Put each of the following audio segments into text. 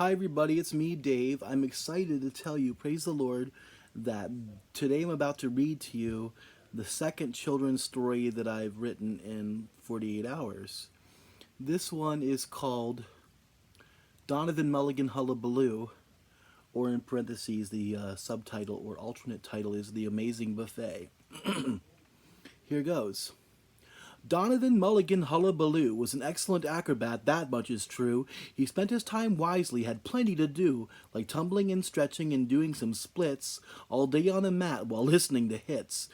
Hi, everybody, it's me, Dave. I'm excited to tell you, praise the Lord, that today I'm about to read to you the second children's story that I've written in 48 hours. This one is called Donovan Mulligan Hullabaloo, or in parentheses, the subtitle or alternate title is The Amazing Buffet. Here goes. Donovan Mulligan Hullabaloo was an excellent acrobat, that much is true. He spent his time wisely, had plenty to do, like tumbling and stretching and doing some splits, all day on a mat while listening to hits.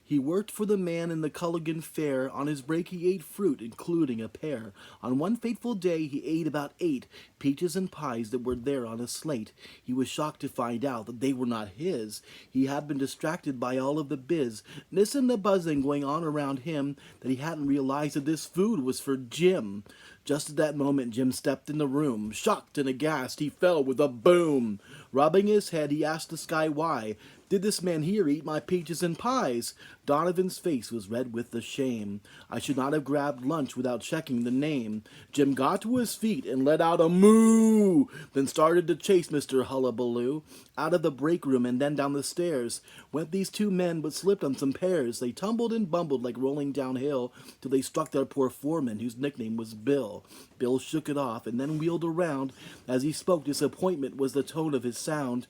He worked for the man in the Culligan Fair. On his break he ate fruit, including a pear. On one fateful day he ate about 8 peaches and pies that were there on a slate. He was shocked to find out that they were not his. He had been distracted by all of the business and the buzzing going on around him that he hadn't realized that this food was for Jim. Just at that moment Jim stepped in the room. Shocked and aghast, he fell with a boom. Rubbing his head, he asked the sky why. Did this man here eat my peaches and pies? Donovan's face was red with the shame. I should not have grabbed lunch without checking the name. Jim got to his feet and let out a moo, then started to chase Mr. Hullabaloo out of the break room and then down the stairs. Went these two men, but slipped on some pears. They tumbled and bumbled like rolling downhill till they struck their poor foreman, whose nickname was Bill. Bill shook it off and then wheeled around. As he spoke, disappointment was the tone of his sound.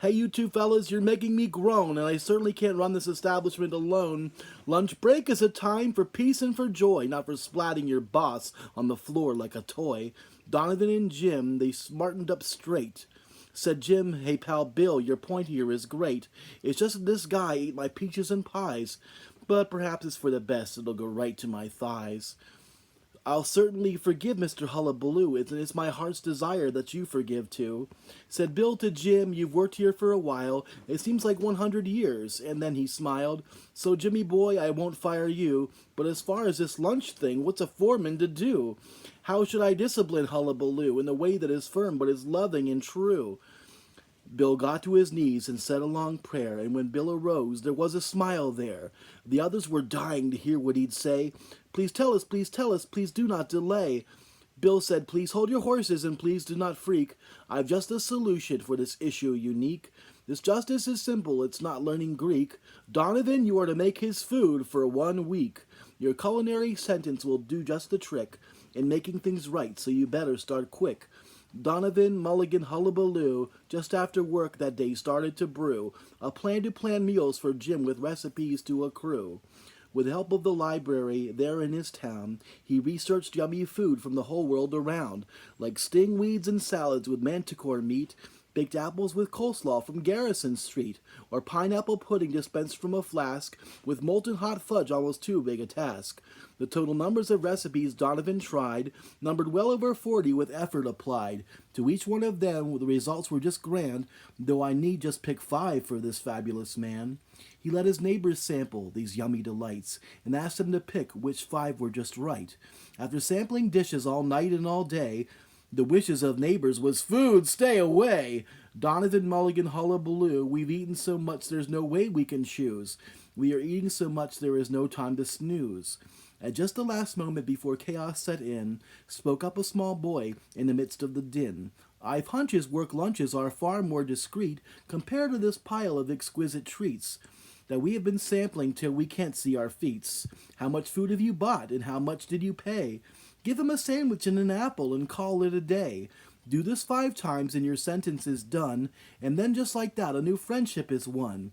Hey, you two fellas, you're making me groan, and I certainly can't run this establishment alone. Lunch break is a time for peace and for joy, not for splatting your boss on the floor like a toy. Donovan and Jim, they smartened up straight. Said Jim, hey pal Bill, your point here is great. It's just that this guy ate my peaches and pies, but perhaps it's for the best, it'll go right to my thighs. I'll certainly forgive Mr. Hullabaloo. It's my heart's desire that you forgive too. Said Bill to Jim, you've worked here for a while. It seems like 100 years. And then he smiled. So Jimmy boy, I won't fire you. But as far as this lunch thing, what's a foreman to do? How should I discipline Hullabaloo in a way that is firm but is loving and true? Bill got to his knees and said a long prayer, and when Bill arose, there was a smile there. The others were dying to hear what he'd say. Please tell us, please do not delay. Bill said, please hold your horses and please do not freak. I've just a solution for this issue unique. This justice is simple, it's not learning Greek. Donovan, you are to make his food for 1 week. Your culinary sentence will do just the trick in making things right, so you better start quick. Donovan Mulligan Hullabaloo, just after work that day, started to brew a plan to plan meals for Jim with recipes to accrue. With the help of the library there in his town, he researched yummy food from the whole world around, like stingweeds and salads with manticore meat, baked apples with coleslaw from Garrison Street, or pineapple pudding dispensed from a flask with molten hot fudge almost too big a task. The total numbers of recipes Donovan tried numbered well over 40 with effort applied. To each one of them the results were just grand, though I need just pick 5 for this fabulous man. He let his neighbors sample these yummy delights and asked them to pick which 5 were just right. After sampling dishes all night and all day, the wishes of neighbors was food, stay away. Donovan Mulligan Hullabaloo, we've eaten so much there's no way we can choose. We are eating so much there is no time to snooze. At just the last moment before chaos set in, spoke up a small boy in the midst of the din. I've hunches work lunches are far more discreet compared to this pile of exquisite treats that we have been sampling till we can't see our feets. How much food have you bought, and how much did you pay? Give them a sandwich and an apple and call it a day. Do this 5 times and your sentence is done, and then just like that a new friendship is won.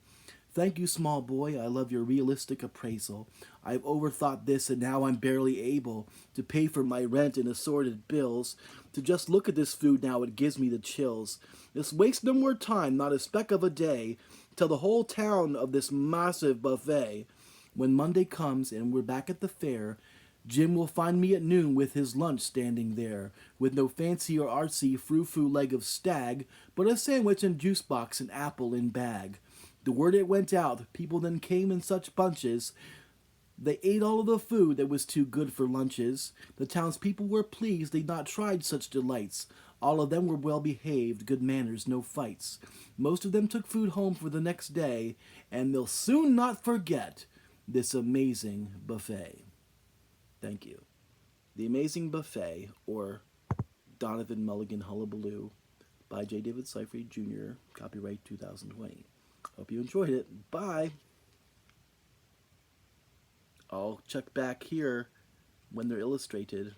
Thank you, small boy, I love your realistic appraisal. I've overthought this and now I'm barely able to pay for my rent and assorted bills. To just look at this food now it gives me the chills. Let's waste no more time, not a speck of a day. Tell the whole town of this massive buffet. When Monday comes and we're back at the fair, Jim will find me at noon with his lunch standing there, with no fancy or artsy frou-frou leg of stag, but a sandwich and juice box and apple in bag. The word it went out, people then came in such bunches. They ate all of the food that was too good for lunches. The townspeople were pleased they'd not tried such delights. All of them were well behaved, good manners, no fights. Most of them took food home for the next day, and they'll soon not forget this amazing buffet. Thank you. The Amazing Buffet, or Donovan Mulligan Hullabaloo, by J. David Seyfried Jr., copyright 2020. Hope you enjoyed it. Bye. I'll check back here when they're illustrated.